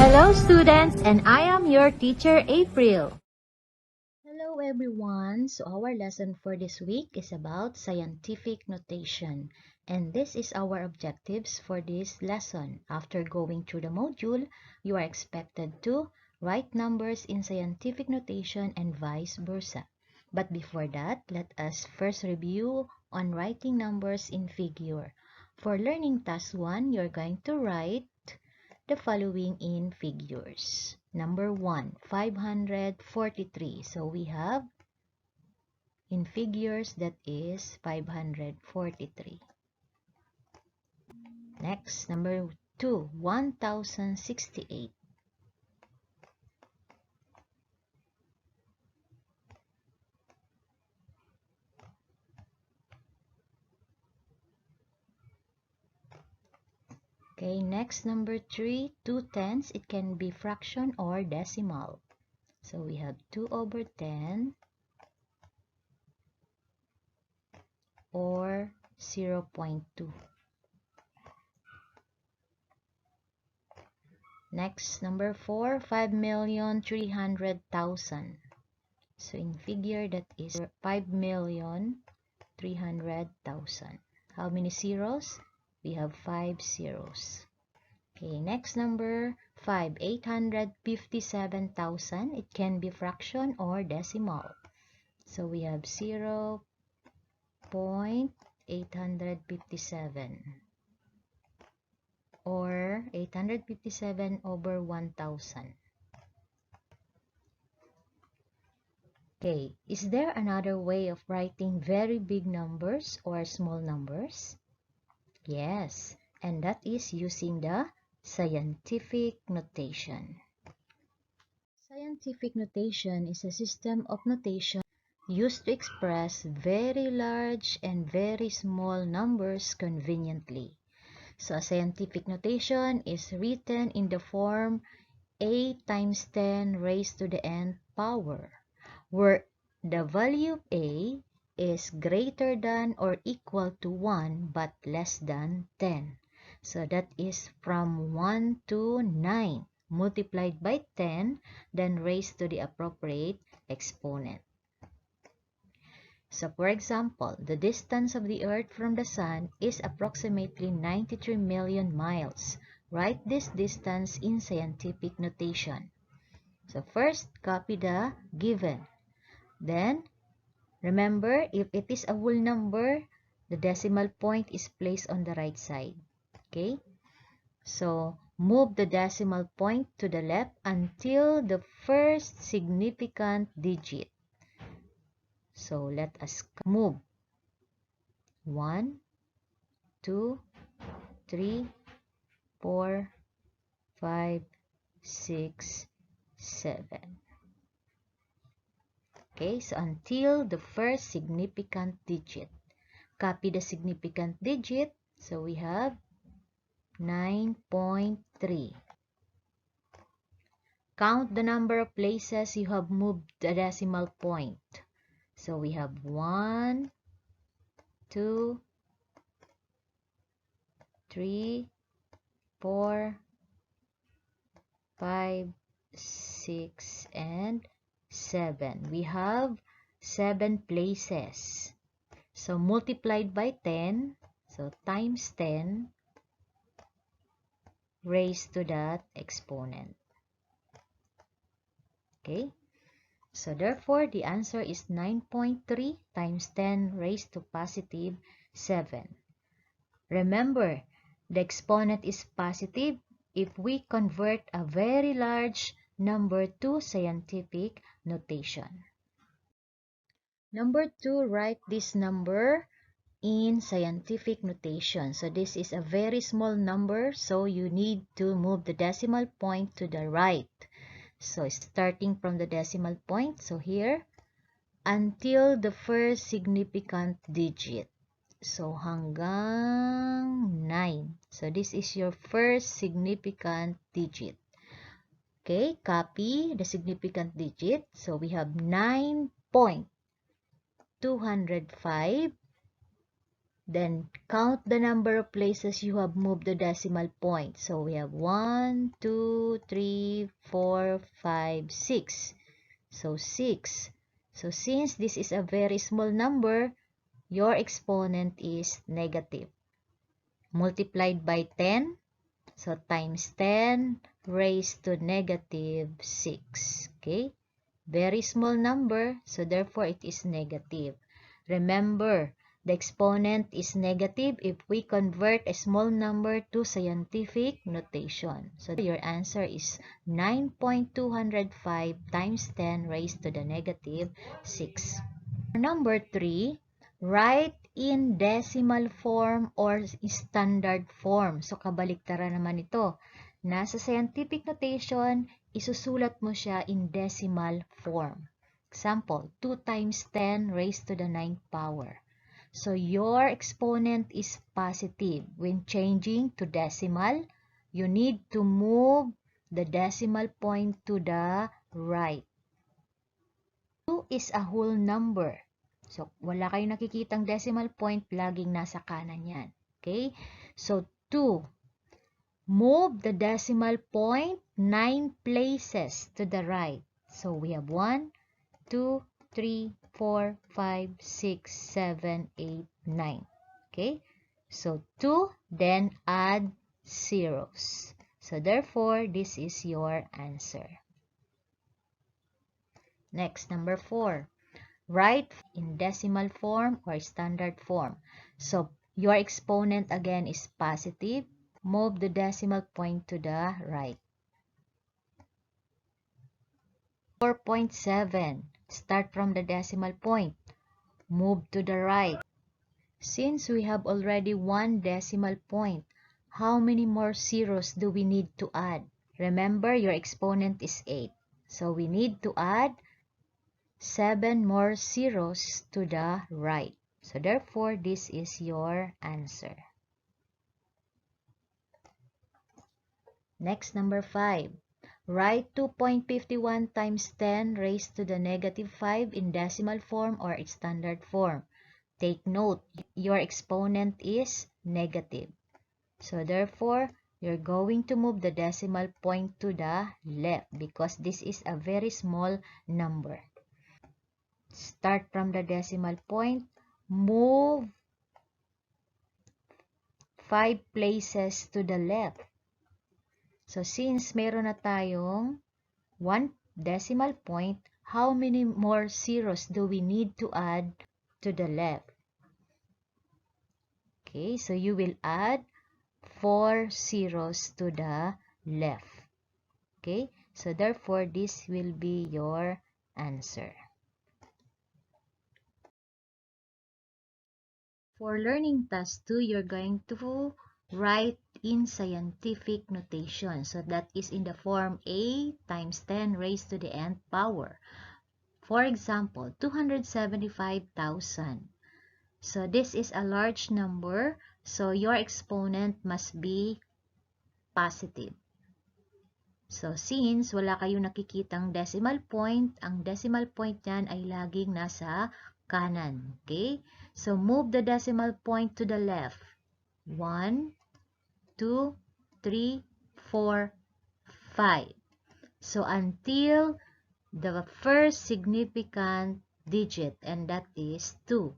Hello students, and I am your teacher April. Hello everyone, so our lesson for this week is about scientific notation, and this is our objectives for this lesson. After going through the module, you are expected to write numbers in scientific notation and vice versa. But before that, let us first review on writing numbers in figure. For learning task 1, you're going to write the following in figures. Number 1, 543. So we have in figures that is 543. Next, number 2, 1068. Okay, next number 3, 2/10. It can be fraction or decimal. So we have 2/10 or 0.2. Next, number 4, 5,300,000. So in figure that is 5,300,000. How many zeros? We have 5 zeros. Okay, next number 5, 857,000. It can be fraction or decimal. So we have 0.857 or 857/1000. Okay, is there another way of writing very big numbers or small numbers? Yes, and that is using the scientific notation. Scientific notation is a system of notation used to express very large and very small numbers conveniently. So a scientific notation is written in the form a times 10 raised to the nth power, where the value of a is greater than or equal to 1 but less than 10. So that is from 1 to 9 multiplied by 10, then raised to the appropriate exponent. So for example, the distance of the Earth from the Sun is approximately 93 million miles. Write this distance in scientific notation. So first, copy the given. Then, remember, if it is a whole number, the decimal point is placed on the right side. Okay? So, move the decimal point to the left until the first significant digit. So, let us move 1, 2, 3, 4, 5, 6, 7. Okay, so until the first significant digit. Copy the significant digit. So we have 9.3. Count the number of places you have moved the decimal point. So we have 1, 2, 3, 4, 5, 6, and 7. We have 7 places. So multiplied by 10, so times 10 raised to that exponent. Okay, so therefore the answer is 9.3 times 10 raised to positive 7. Remember, the exponent is positive if we convert a very large number to scientific notation. Number 2, write this number in scientific notation. So this is a very small number, so you need to move the decimal point to the right. So starting from the decimal point, so here, until the first significant digit. So hanggang 9. So this is your first significant digit. Okay, copy the significant digit. So we have 9.205 Then count the number of places you have moved the decimal point. So we have 1, 2, 3, 4, 5, 6. So 6. So since this is a very small number, your exponent is negative. Multiplied by 10, so times 10 raised to negative 6. Okay? Very small number, so therefore it is negative. Remember, the exponent is negative if we convert a small number to scientific notation. So your answer is 9.205 times 10 raised to the negative 6. Number 3, write in decimal form or standard form. So, kabaliktaran naman ito. Nasa scientific notation, isusulat mo siya in decimal form. Example, 2 times 10 raised to the 9th power. So, your exponent is positive. When changing to decimal, you need to move the decimal point to the right. 2 is a whole number. So, wala kayong nakikitang decimal point, laging nasa kanan yan. Okay? So, 2. Move the decimal point 9 places to the right. So, we have 1, 2, 3, 4, 5, 6, 7, 8, 9. Okay? So, 2, then add zeros. So, therefore, this is your answer. Next, number 4. Write in decimal form or standard form. So, your exponent again is positive. Move the decimal point to the right. 4.7. Start from the decimal point. Move to the right. Since we have already one decimal point, how many more zeros do we need to add? Remember, your exponent is 8. So, we need to add 7 more zeros to the right. So, therefore, this is your answer. Next, number 5. Write 2.51 times 10 raised to the negative 5 in decimal form or standard form. Take note, your exponent is negative. So, therefore, you're going to move the decimal point to the left because this is a very small number. Start from the decimal point, move 5 places to the left. So, since meron na tayong 1 decimal point, how many more zeros do we need to add to the left? Okay, so you will add 4 zeros to the left. Okay, so therefore, this will be your answer. For learning task 2, you're going to write in scientific notation. So that is in the form A times 10 raised to the nth power. For example, 275,000. So this is a large number. So your exponent must be positive. So since wala kayong nakikitang decimal point, ang decimal point niyan ay laging nasa kanan. Okay? So, move the decimal point to the left. 1, 2, 3, 4, 5. So, until the first significant digit, and that is 2.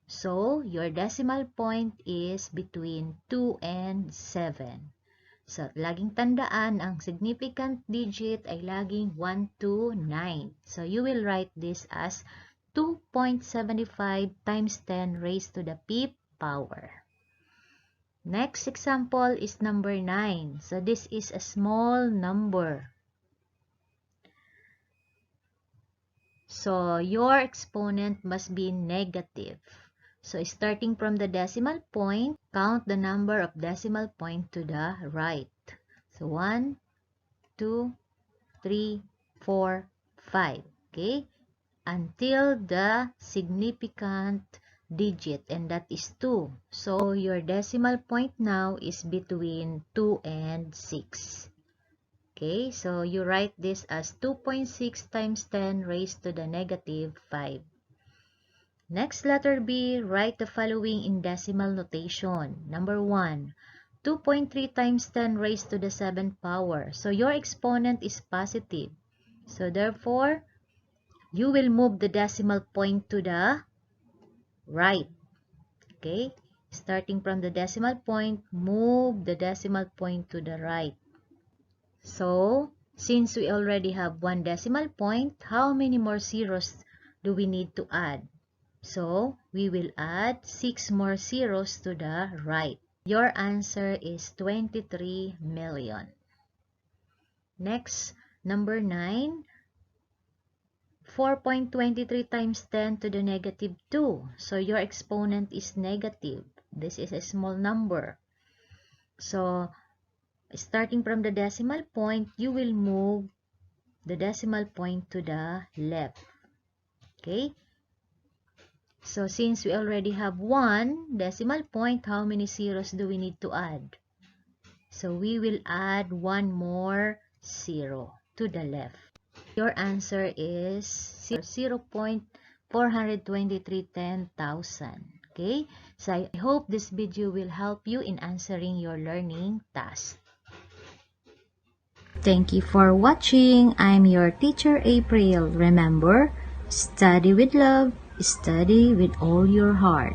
So, your decimal point is between 2 and 7. So, laging tandaan, ang significant digit ay laging 1 to 9. So, you will write this as 2.75 times 10 raised to the 5th power. Next example is number 9. So, this is a small number. So, your exponent must be negative. So, starting from the decimal point, count the number of decimal point to the right. So, 1, 2, 3, 4, 5. Okay? Until the significant digit, and that is 2. So, your decimal point now is between 2 and 6. Okay? So, you write this as 2.6 times 10 raised to the negative 5. Next, letter B, write the following in decimal notation. Number 1, 2.3 times 10 raised to the 7th power. So your exponent is positive. So therefore, you will move the decimal point to the right. Okay? Starting from the decimal point, move the decimal point to the right. So, since we already have one decimal point, how many more zeros do we need to add? So, we will add 6 more zeros to the right. Your answer is 23 million. Next, number 9, 4.23 times 10 to the negative 2. So, your exponent is negative. This is a small number. So, starting from the decimal point, you will move the decimal point to the left. Okay? So, since we already have one decimal point, how many zeros do we need to add? So, we will add one more zero to the left. Your answer is 0.42310,000. Okay? So, I hope this video will help you in answering your learning task. Thank you for watching. I'm your teacher April. Remember, study with love, study with all your heart.